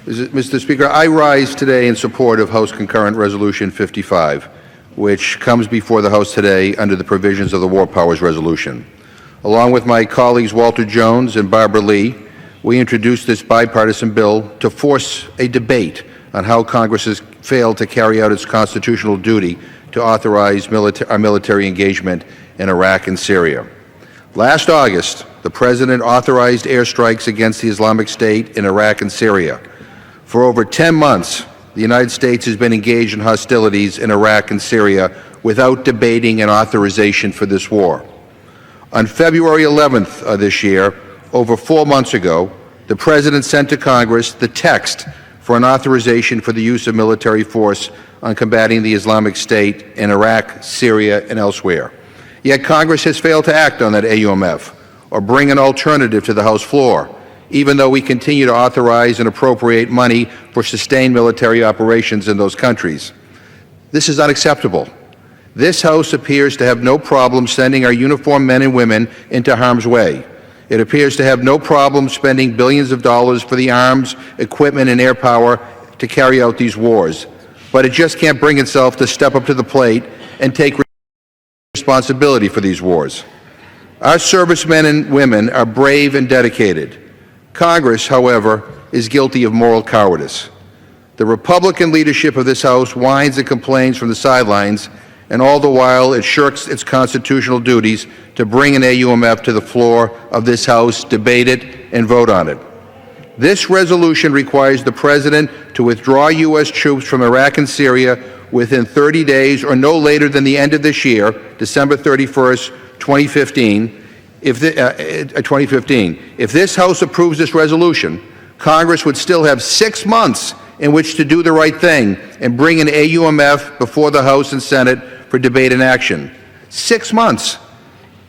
Mr. Speaker, I rise today in support of House Concurrent Resolution 55, which comes before the House today under the provisions of the War Powers Resolution. Along with my colleagues Walter Jones and Barbara Lee, we introduced this bipartisan bill to force a debate on how Congress has failed to carry out its constitutional duty to authorize our military engagement in Iraq and Syria. Last August, the President authorized airstrikes against the Islamic State in Iraq and Syria. For over 10 months, the United States has been engaged in hostilities in Iraq and Syria without debating an authorization for this war. On February 11th of this year, over 4 months ago, the President sent to Congress the text for an authorization for the use of military force on combating the Islamic State in Iraq, Syria, and elsewhere. Yet Congress has failed to act on that AUMF or bring an alternative to the House floor, even though we continue to authorize and appropriate money for sustained military operations in those countries. This is unacceptable. This House appears to have no problem sending our uniformed men and women into harm's way. It appears to have no problem spending billions of dollars for the arms, equipment, and air power to carry out these wars. But it just can't bring itself to step up to the plate and take responsibility for these wars. Our servicemen and women are brave and dedicated. Congress, however, is guilty of moral cowardice. The Republican leadership of this House whines and complains from the sidelines, and all the while it shirks its constitutional duties to bring an AUMF to the floor of this House, debate it, and vote on it. This resolution requires the President to withdraw U.S. troops from Iraq and Syria within 30 days or no later than the end of this year, December 31st, 2015. If this House approves this resolution, Congress would still have 6 months in which to do the right thing and bring an AUMF before the House and Senate for debate and action. 6 months.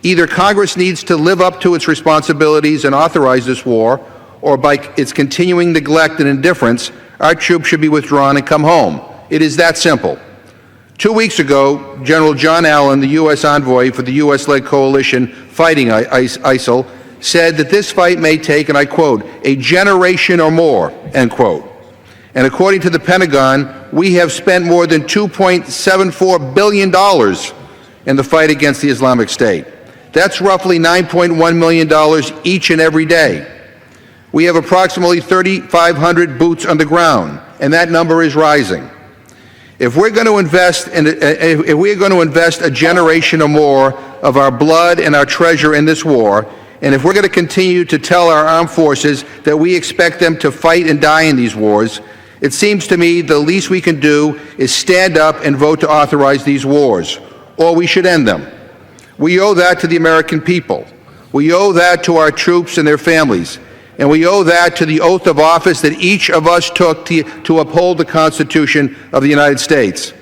Either Congress needs to live up to its responsibilities and authorize this war, or by its continuing neglect and indifference, our troops should be withdrawn and come home. It is that simple. 2 weeks ago, General John Allen, the U.S. envoy for the U.S.-led coalition fighting ISIL, said that this fight may take, and I quote, "a generation or more," end quote. And according to the Pentagon, we have spent more than $2.74 billion in the fight against the Islamic State. That's roughly $9.1 million each and every day. We have approximately 3,500 boots on the ground, and that number is rising. If we're going to invest a generation or more of our blood and our treasure in this war, and if we're going to continue to tell our armed forces that we expect them to fight and die in these wars, it seems to me the least we can do is stand up and vote to authorize these wars, or we should end them. We owe that to the American people. We owe that to our troops and their families. And we owe that to the oath of office that each of us took to uphold the Constitution of the United States.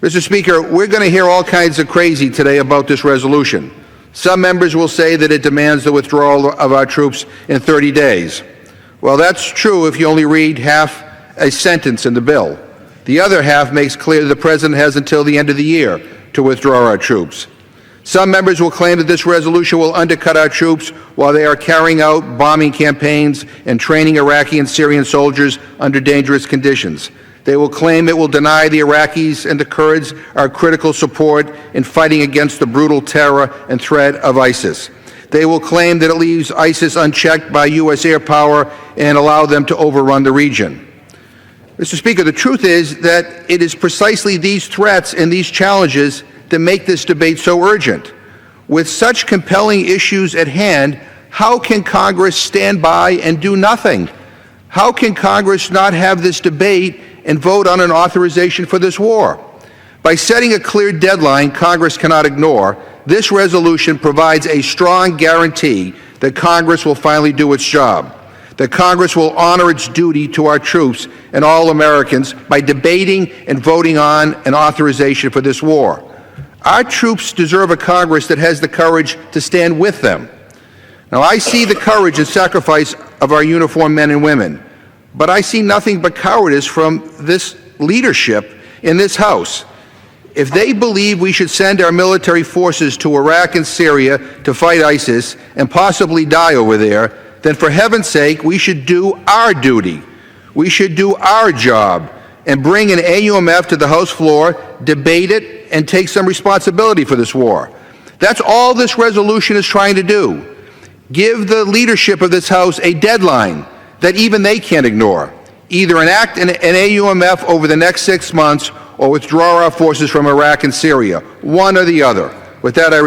Mr. Speaker, we're going to hear all kinds of crazy today about this resolution. Some members will say that it demands the withdrawal of our troops in 30 days. Well, that's true if you only read half a sentence in the bill. The other half makes clear that the President has until the end of the year to withdraw our troops. Some members will claim that this resolution will undercut our troops while they are carrying out bombing campaigns and training Iraqi and Syrian soldiers under dangerous conditions. They will claim it will deny the Iraqis and the Kurds our critical support in fighting against the brutal terror and threat of ISIS. They will claim that it leaves ISIS unchecked by U.S. air power and allow them to overrun the region. Mr. Speaker, the truth is that it is precisely these threats and these challenges that make this debate so urgent. With such compelling issues at hand, how can Congress stand by and do nothing? How can Congress not have this debate and vote on an authorization for this war? By setting a clear deadline Congress cannot ignore, this resolution provides a strong guarantee that Congress will finally do its job, that Congress will honor its duty to our troops and all Americans by debating and voting on an authorization for this war. Our troops deserve a Congress that has the courage to stand with them. Now, I see the courage and sacrifice of our uniformed men and women, but I see nothing but cowardice from this leadership in this House. If they believe we should send our military forces to Iraq and Syria to fight ISIS and possibly die over there, then for heaven's sake, we should do our duty. We should do our job and bring an AUMF to the House floor, debate it, and take some responsibility for this war. That's all this resolution is trying to do. Give the leadership of this House a deadline that even they can't ignore. Either enact an AUMF over the next 6 months or withdraw our forces from Iraq and Syria, one or the other. With that, I